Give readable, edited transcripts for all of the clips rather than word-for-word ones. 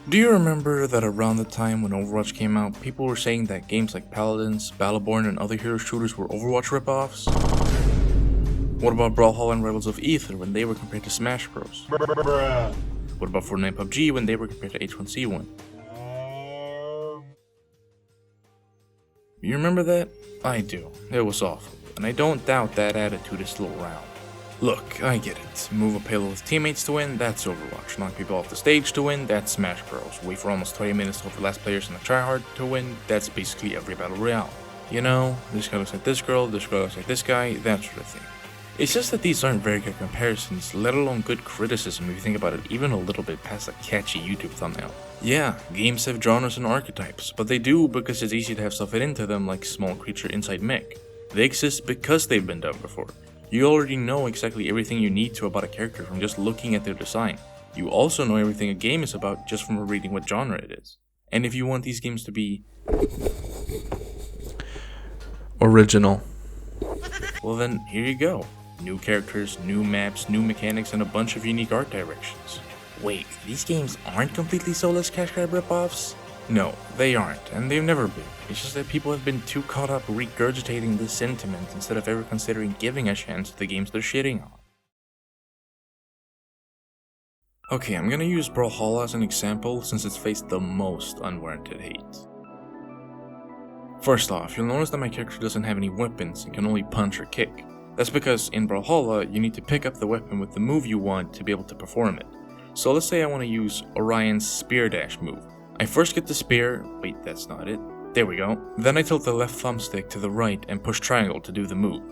Do you remember that around the time when Overwatch came out, people were saying that games like Paladins, Battleborn, and other hero shooters were Overwatch ripoffs? What about Brawlhalla and Rebels of Aether when they were compared to Smash Bros? What about Fortnite and PUBG when they were compared to H1Z1? You remember that? I do. It was awful, and I don't doubt that attitude is still around. Look, I get it. Move a payload with teammates to win, that's Overwatch. Knock people off the stage to win, that's Smash Bros. Wait for almost 20 minutes to hope the last players in the tryhard to win, that's basically every battle royale. You know, this guy looks like this girl looks like this guy, that sort of thing. It's just that these aren't very good comparisons, let alone good criticism if you think about it even a little bit past a catchy YouTube thumbnail. Yeah, games have genres and archetypes, but they do because it's easy to have stuff fit into them like small creature inside mech. They exist because they've been done before. You already know exactly everything you need to about a character from just looking at their design. You also know everything a game is about just from reading what genre it is. And if you want these games to be original, well then, here you go. New characters, new maps, new mechanics, and a bunch of unique art directions. Wait, these games aren't completely soulless cash grab ripoffs? No, they aren't, and they've never been. It's just that people have been too caught up regurgitating this sentiment instead of ever considering giving a chance to the games they're shitting on. Okay, I'm gonna use Brawlhalla as an example since it's faced the most unwarranted hate. First off, you'll notice that my character doesn't have any weapons and can only punch or kick. That's because in Brawlhalla, you need to pick up the weapon with the move you want to be able to perform it. So let's say I want to use Orion's Spear Dash move. I first get the spear, wait that's not it, there we go. Then I tilt the left thumbstick to the right and push triangle to do the move.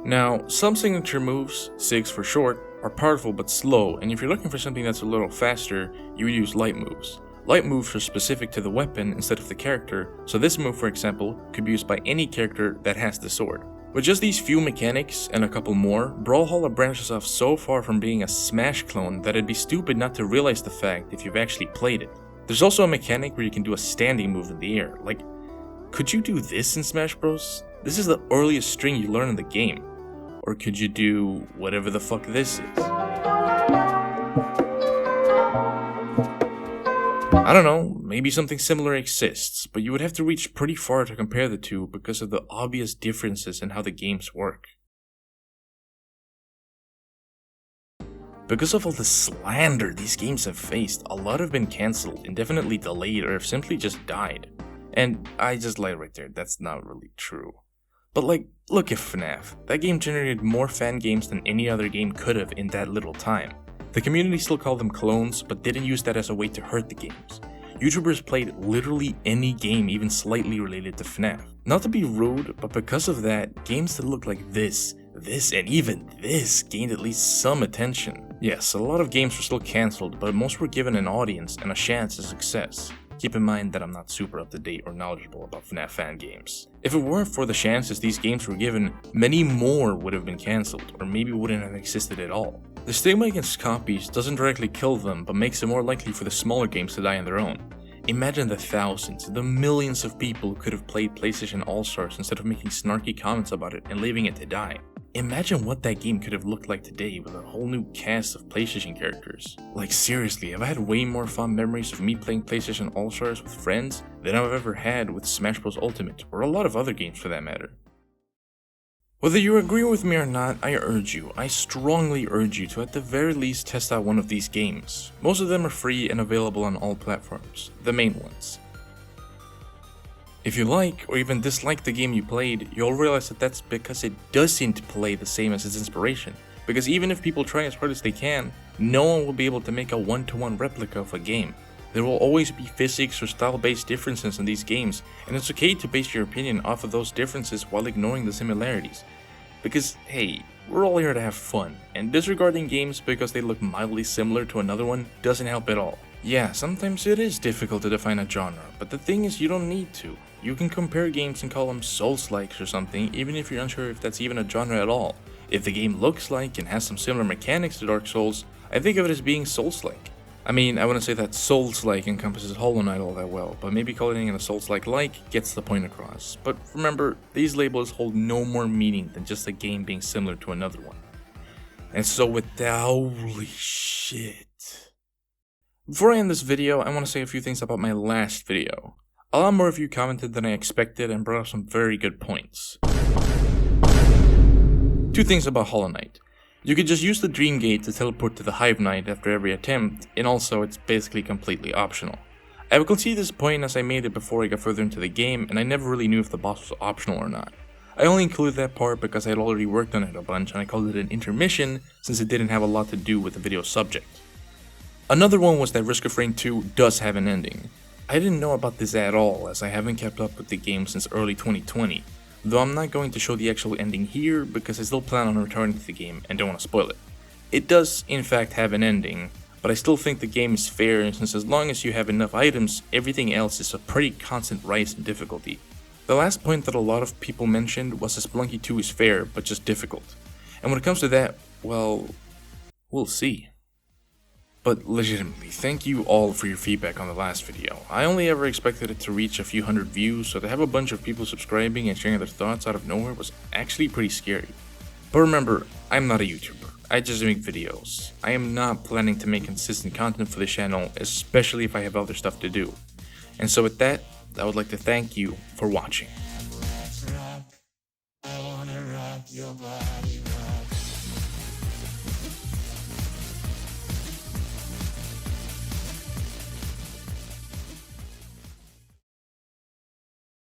Now, some signature moves, SIGs for short, are powerful but slow, and if you're looking for something that's a little faster, you would use light moves. Light moves are specific to the weapon instead of the character, so this move for example could be used by any character that has the sword. With just these few mechanics and a couple more, Brawlhalla branches off so far from being a Smash clone that it'd be stupid not to realize the fact if you've actually played it. There's also a mechanic where you can do a standing move in the air, like, could you do this in Smash Bros? This is the earliest string you learn in the game. Or could you do whatever the fuck this is? I don't know, maybe something similar exists, but you would have to reach pretty far to compare the two because of the obvious differences in how the games work. Because of all the slander these games have faced, a lot have been cancelled, indefinitely delayed, or have simply just died. And I just lied right there, that's not really true. But like, look at FNAF. That game generated more fan games than any other game could have in that little time. The community still called them clones, but didn't use that as a way to hurt the games. YouTubers played literally any game even slightly related to FNAF. Not to be rude, but because of that, games that looked like this, and even this gained at least some attention. Yes, a lot of games were still cancelled, but most were given an audience and a chance to success. Keep in mind that I'm not super up to date or knowledgeable about FNAF fan games. If it weren't for the chances these games were given, many more would have been cancelled, or maybe wouldn't have existed at all. The stigma against copies doesn't directly kill them, but makes it more likely for the smaller games to die on their own. Imagine the thousands, the millions of people who could have played PlayStation All-Stars instead of making snarky comments about it and leaving it to die. Imagine what that game could have looked like today with a whole new cast of PlayStation characters. Like seriously, I've had way more fond memories of me playing PlayStation All-Stars with friends than I've ever had with Smash Bros. Ultimate, or a lot of other games for that matter. Whether you agree with me or not, I strongly urge you to at the very least test out one of these games. Most of them are free and available on all platforms, the main ones. If you like, or even dislike the game you played, you'll realize that that's because it doesn't play the same as its inspiration. Because even if people try as hard as they can, no one will be able to make a one-to-one replica of a game. There will always be physics or style-based differences in these games, and it's okay to base your opinion off of those differences while ignoring the similarities. Because, hey, we're all here to have fun, and disregarding games because they look mildly similar to another one doesn't help at all. Yeah, sometimes it is difficult to define a genre, but the thing is you don't need to. You can compare games and call them Souls-likes or something, even if you're unsure if that's even a genre at all. If the game looks like and has some similar mechanics to Dark Souls, I think of it as being Souls-like. I mean, I wouldn't say that Souls-like encompasses Hollow Knight all that well, but maybe calling it a Souls-like gets the point across. But remember, these labels hold no more meaning than just a game being similar to another one. And so with that, holy shit. Before I end this video, I want to say a few things about my last video. A lot more of you commented than I expected and brought up some very good points. 2 things about Hollow Knight. You could just use the Dream Gate to teleport to the Hive Knight after every attempt, and also it's basically completely optional. I will concede this point as I made it before I got further into the game, and I never really knew if the boss was optional or not. I only included that part because I had already worked on it a bunch and I called it an intermission since it didn't have a lot to do with the video subject. Another one was that Risk of Rain 2 does have an ending. I didn't know about this at all as I haven't kept up with the game since early 2020, though I'm not going to show the actual ending here because I still plan on returning to the game and don't want to spoil it. It does in fact have an ending, but I still think the game is fair since as long as you have enough items, everything else is a pretty constant rise in difficulty. The last point that a lot of people mentioned was that Spelunky 2 is fair, but just difficult. And when it comes to that, well, we'll see. But legitimately, thank you all for your feedback on the last video. I only ever expected it to reach a few hundred views, so to have a bunch of people subscribing and sharing their thoughts out of nowhere was actually pretty scary. But remember, I'm not a YouTuber. I just make videos. I am not planning to make consistent content for the channel, especially if I have other stuff to do. And so with that, I would like to thank you for watching.